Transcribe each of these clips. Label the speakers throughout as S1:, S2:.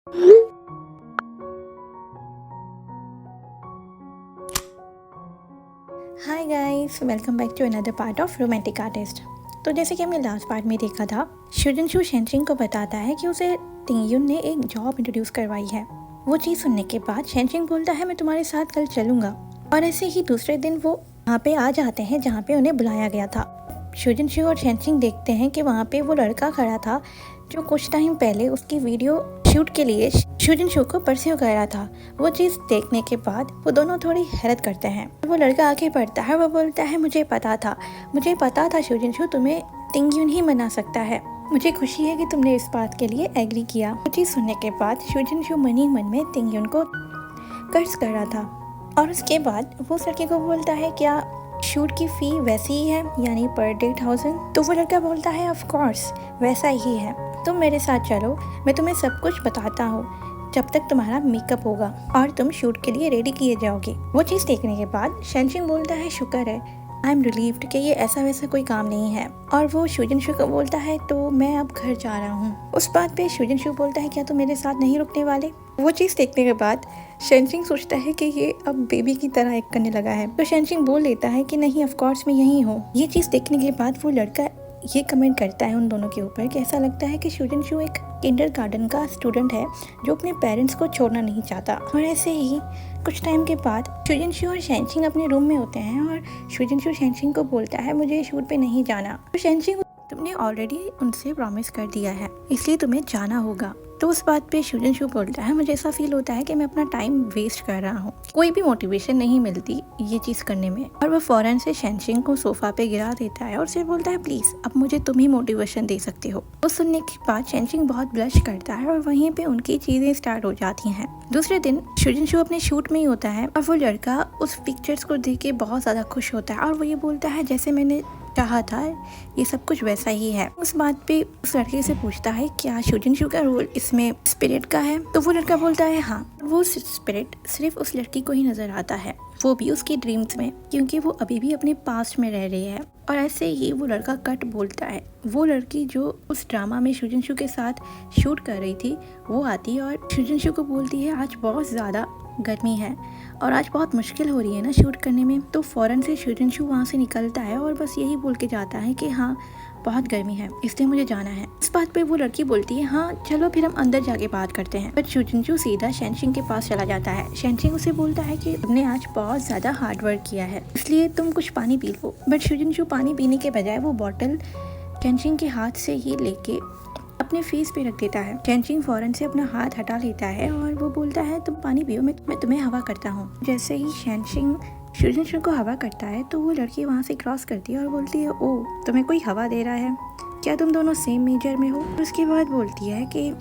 S1: Hi guys, welcome back to another part of romantic artist. तो जैसे कि हमने लास्ट पार्ट में देखा था, शुजिनशु शेनशिंग को बताता है कि उसे टिंगयुन ने एक जॉब इंट्रोड्यूस करवाई है। वो चीज़ सुनने के बाद शेनशिंग बोलता है मैं तुम्हारे साथ कल चलूँगा। और ऐसे ही दूसरे दिन वो वहाँ पे आ जाते हैं जहाँ पे उन्हें बुलाया गया था। शुजिनशु और शेनशिंग देखते हैं कि वहाँ पे वो लड़का खड़ा था जो कुछ टाइम पहले उसकी वीडियो शूट के लिए शुजिनशु को परस्यू कर रहा था। वो चीज़ देखने के बाद वो दोनों थोड़ी हैरत करते हैं। वो लड़का आगे बढ़ता है, वो बोलता है मुझे पता था शुजिनशु, तुम्हें टिंगयुन ही मना सकता है। मुझे खुशी है कि तुमने इस बात के लिए एग्री किया। वो चीज़ सुनने के बाद शुजिनशु मन ही मन में टिंगयुन को कर्ज कर रहा था। और उसके बाद वो उस लड़के को बोलता है क्या शूट की फ़ी वैसी ही है, यानी पर डे 1000? तो वो लड़का बोलता है ऑफ कोर्स वैसा ही है, तुम मेरे साथ चलो, मैं तुम्हें सब कुछ बताता हूँ जब तक तुम्हारा मेकअप होगा और तुम शूट के लिए रेडी किए जाओगे। वो चीज़ देखने के बाद शेनशिंग बोलता है शुक्र है, आई एम रिलीव्ड कि ये ऐसा वैसा कोई काम नहीं है। और वो शुजिनशु को बोलता है तो मैं अब घर जा रहा हूँ। उस बात पे शुजिनशु बोलता है क्या तुम मेरे साथ नहीं रुकने वाले? वो चीज़ देखने के बाद शेनशिंग सोचता है कि ये अब बेबी की तरह एक्ट करने लगा है, तो शेनशिंग बोल लेता है कि नहीं ऑफ कोर्स मैं यहीं हूँ। ये चीज़ देखने के बाद वो लड़का ये कमेंट करता है उन दोनों के ऊपर कि ऐसा लगता है कि शुजिनशु एक किंडरगार्टन का स्टूडेंट है जो अपने पेरेंट्स को छोड़ना नहीं चाहता। और ऐसे ही कुछ टाइम के बाद शुजिनशु और शेनशिंग अपने रूम में होते हैं और शुजिनशु शेनशिंग को बोलता है मुझे शूट पे नहीं जाना। तो शेनशिंग तुमने ऑलरेडी उनसे प्रॉमिस कर दिया है, इसलिए तुम्हें जाना होगा। तो उस बात पे शुजिनशु बोलता है मुझे ऐसा फील होता है कि मैं अपना टाइम वेस्ट कर रहा हूँ, कोई भी मोटिवेशन नहीं मिलती ये चीज़ करने में। और वह फौरन से शेनशिंग को सोफा पे गिरा देता है और उसे बोलता है प्लीज़ अब मुझे तुम ही मोटिवेशन दे सकते हो। वो सुनने के बाद शेनशिंग बहुत ब्लश करता है और वहीं पे उनकी चीज़ें स्टार्ट हो जाती हैं। दूसरे दिन शुजिनशु अपने शूट में ही होता है और वो लड़का उस पिक्चर्स को देख के बहुत ज़्यादा खुश होता है और वो ये बोलता है जैसे मैंने कहा था ये सब कुछ वैसा ही है। उस बात पे उस लड़के से पूछता है क्या शुजिनशु का रोल इसमें स्पिरिट का है? तो वो लड़का बोलता है हाँ। वो स्पिरिट सिर्फ उस लड़की को ही नजर आता है, वो भी उसकी ड्रीम्स में, क्योंकि वो अभी भी अपने पास्ट में रह रही है। और ऐसे ही वो लड़का कट बोलता है। वो लड़की जो उस ड्रामा में शुजिनशु के साथ शूट कर रही थी वो आती और शुजिनशु को बोलती है आज बहुत ज़्यादा गर्मी है और आज बहुत मुश्किल हो रही है ना शूट करने में। तो फ़ौरन से शुजिनशु वहाँ से निकलता है और बस यही बोल के जाता है कि हाँ बहुत गर्मी है इसलिए मुझे जाना है। इस बात पे वो लड़की बोलती है हाँ चलो फिर हम अंदर जाके बात करते हैं। बट शुजिनशु सीधा शेनशिंग के पास चला जाता है। शेनशिंग उसे बोलता है कि तुमने आज बहुत ज़्यादा हार्ड वर्क किया है इसलिए तुम कुछ पानी पी लो। बट शुजिनशु पानी पीने के बजाय वो बॉटल शेनशिंग के हाथ से ही लेके अपने फेस पे रख देता है। शेनशिंग फौरन से अपना हाथ हटा लेता है और वो बोलता है तुम पानी पियो, मैं तुम्हें हवा करता हूँ। जैसे ही शेनशिंग शुजिनशु को हवा करता है तो वो लड़की वहाँ से क्रॉस करती है और बोलती है ओ तुम्हें कोई हवा दे रहा है, क्या तुम दोनों सेम मेजर में हो? और उसके बाद बोलती है कि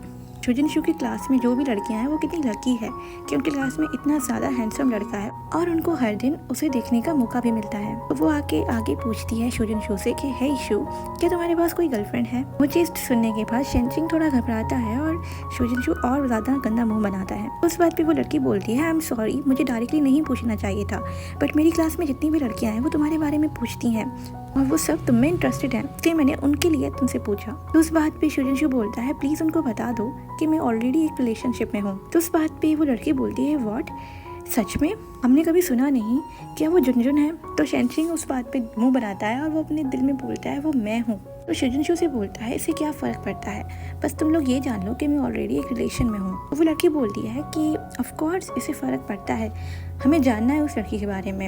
S1: शुजिनशु की क्लास में जो भी लड़कियां हैं वो कितनी लकी है कि उनकी क्लास में इतना ज़्यादा हैंडसम लड़का है और उनको हर दिन उसे देखने का मौका भी मिलता है। तो वो आगे पूछती है शुजिनशु से कि हे इशू क्या तुम्हारे पास कोई गर्लफ्रेंड है? वो चीज़ सुनने के बाद शेनशिंग थोड़ा घबराता है और शुजिनशु और ज़्यादा गंदा मुंह बनाता है। उस बात पे वो लड़की बोलती है आई एम सॉरी, मुझे डायरेक्टली नहीं पूछना चाहिए था, बट मेरी क्लास में जितनी भी लड़कियाँ हैं वो तुम्हारे बारे में पूछती हैं और वो सब तुम में इंटरेस्टेड हैं, इसलिए मैंने उनके लिए तुमसे पूछा। तो उस बात पे शुजिनशु बोलता है प्लीज़ उनको बता दो कि मैं ऑलरेडी एक रिलेशनशिप में हूँ। तो उस बात पे वो लड़की बोलती है व्हाट, सच में? हमने कभी सुना नहीं, क्या वो जुनजुन है? तो शेनशिंग उस बात पे मुंह बनाता है और वो अपने दिल में बोलता है वो मैं हूँ। तो शुजिनशु से बोलता है इससे क्या फ़र्क पड़ता है, बस तुम लोग ये जान लो कि मैं ऑलरेडी एक रिलेशन में हूँ। तो वो लड़की बोलती है कि ऑफ कोर्स इससे फ़र्क पड़ता है, हमें जानना है उस लड़की के बारे में,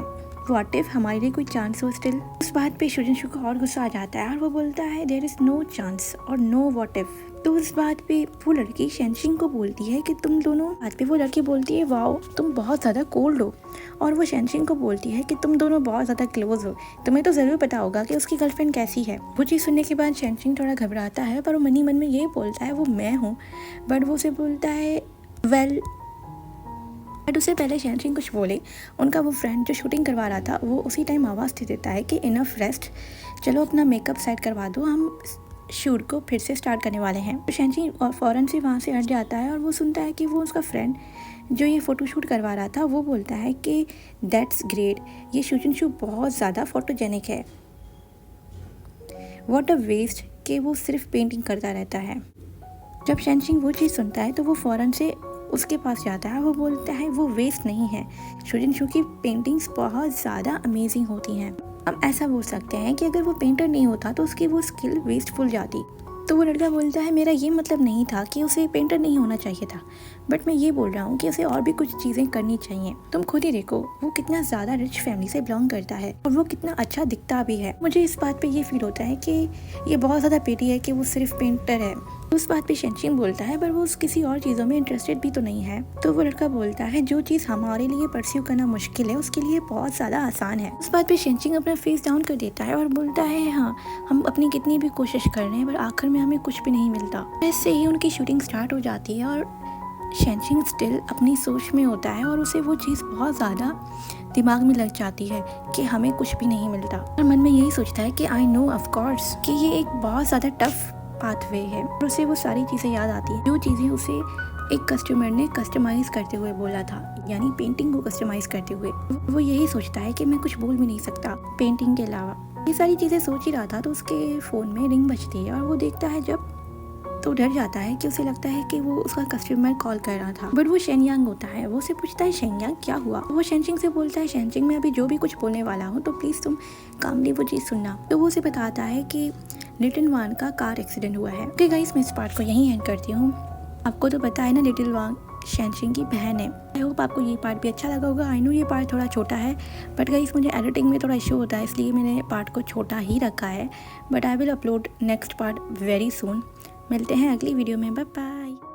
S1: व्हाट इफ हमारे लिए कोई चांस हो स्टिल। उस बात पे शुजिनशु को और गुस्सा आ जाता है और वो बोलता है देयर इज़ नो चांस और नो व्हाट इफ। तो उस बात पे वो लड़की शेनशिंग को बोलती है कि तुम दोनों, बात पे वो लड़की बोलती है वाओ तुम बहुत ज़्यादा कोल्ड हो। और वो शेनशिंग को बोलती है कि तुम दोनों बहुत ज़्यादा क्लोज हो, तुम्हें तो ज़रूर पता होगा कि उसकी गर्लफ्रेंड कैसी है। वो चीज़ सुनने के बाद शेनशिंग थोड़ा घबराता है पर वो मन ही मन में ये बोलता है वो मैं हूँ। बट वो उसे बोलता है वेल, बट उससे पहले शेनशिंग कुछ बोले उनका वो फ्रेंड जो शूटिंग करवा रहा था वो उसी टाइम आवाज़ दे देता है कि इनफ रेस्ट, चलो अपना मेकअप सेट करवा दो, हम शूट को फिर से स्टार्ट करने वाले हैं। तो शेनशिंग फ़ौरन से वहाँ से हट जाता है और वो सुनता है कि वो उसका फ्रेंड जो ये फ़ोटोशूट करवा रहा था वो बोलता है कि दैट्स ग्रेट, ये शुजिनशु बहुत ज़्यादा फोटोजेनिक है, व्हाट अ वेस्ट कि वो सिर्फ पेंटिंग करता रहता है। जब शेनचिंग वो चीज़ सुनता है तो वो फ़ौरन से उसके पास जाता है। वो बोलता है वो वेस्ट नहीं है, शुजिनशू की पेंटिंग्स बहुत ज़्यादा अमेजिंग होती हैं। हम ऐसा बोल सकते हैं कि अगर वो पेंटर नहीं होता तो उसकी वो स्किल वेस्टफुल जाती। तो वो लड़का बोलता है मेरा ये मतलब नहीं था कि उसे पेंटर नहीं होना चाहिए था, बट मैं ये बोल रहा हूँ कि उसे और भी कुछ चीज़ें करनी चाहिए। तुम खुद ही देखो वो कितना ज़्यादा रिच फैमिली से बिलोंग करता है और वो कितना अच्छा दिखता भी है। मुझे इस बात पे ये फील होता है कि ये बहुत ज़्यादा पेटी है कि वो सिर्फ पेंटर है। उस बात पे शेनचिंग बोलता है पर वो किसी और चीज़ों में इंटरेस्टेड भी तो नहीं है। तो वो लड़का बोलता है जो चीज़ हमारे लिए परस्यू करना मुश्किल है उसके लिए बहुत ज़्यादा आसान है। उस बात पे शेनचिंग अपना फेस डाउन कर देता है और बोलता है हाँ, हम अपनी कितनी भी कोशिश कर रहे हैं पर आखिर में हमें कुछ भी नहीं मिलता। ऐसे ही उनकी शूटिंग स्टार्ट हो जाती है और शेनचिंग स्टिल अपनी सोच में होता है और उसे वो चीज़ बहुत ज़्यादा दिमाग में लग जाती है कि हमें कुछ भी नहीं मिलता। और मन में यही सोचता है कि आई नो ऑफ कोर्स कि ये एक बहुत ज़्यादा टफ पाथवे है। और उसे वो सारी चीज़ें याद आती हैं जो चीज़ें उसे एक कस्टमर ने कस्टमाइज़ करते हुए बोला था, यानी पेंटिंग को कस्टमाइज़ करते हुए। वो यही सोचता है कि मैं कुछ बोल भी नहीं सकता पेंटिंग के अलावा। ये सारी चीज़ें सोच ही रहा था तो उसके फ़ोन में रिंग बजती है और वो देखता है जब तो डर जाता है कि उसे लगता है कि वो उसका कस्टमर कॉल कर रहा था, बट वो शेनयांग होता है। वो उसे पूछता है शेनयांग क्या हुआ। वो शेनचिंग से बोलता है शेनचिंग मैं अभी जो भी कुछ बोलने वाला हूँ तो प्लीज़ तुम कामली वो चीज़ सुनना। तो वो उसे बताता है कि लिटिल वान का कार एक्सीडेंट हुआ है। ओके गाइस, मैं इस पार्ट को यहीं एंड करती हूँ। आपको तो पता है ना लिटिल वान शेनचिंग की बहन है। आई होप आपको ये पार्ट भी अच्छा लगा होगा। आई नो ये पार्ट थोड़ा छोटा है बट गाइस मुझे एडिटिंग में थोड़ा इशू होता है इसलिए मैंने पार्ट को छोटा ही रखा है, but I will upload next part very soon. मिलते हैं अगली वीडियो में, बाय बाय।